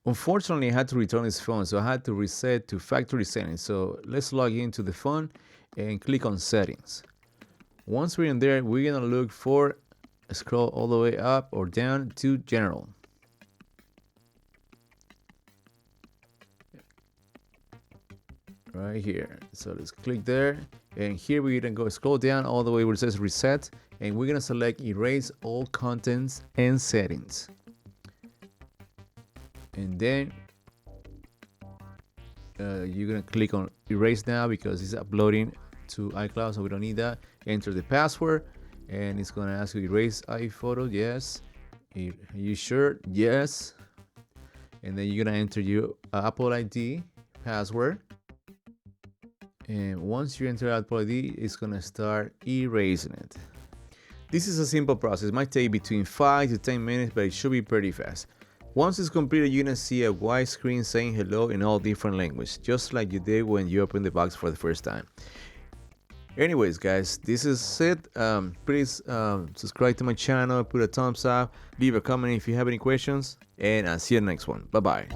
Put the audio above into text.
Unfortunately, I had to return this phone, so I had to reset to factory settings. So let's log into the phone and click on settings. Once we're in there, we're gonna look for, scroll all the way up or down to general. Right here. So let's click there, and here we're gonna go scroll down all the way where it says reset, and we're gonna select erase all contents and settings. And then you're gonna click on erase now because it's uploading to iCloud, so we don't need that. Enter the password, and it's gonna ask you erase iPhoto. Yes. Are you sure? Yes. And then you're gonna enter your Apple ID password. And once you enter Apple ID, it's gonna start erasing it. This is a simple process. It might take between 5 to 10 minutes, but it should be pretty fast. Once it's completed, you're gonna see a white screen saying hello in all different languages, just like you did when you opened the box for the first time. Anyways, guys, this is it. Please subscribe to my channel, put a thumbs up, leave a comment if you have any questions, and I'll see you in the next one. Bye bye.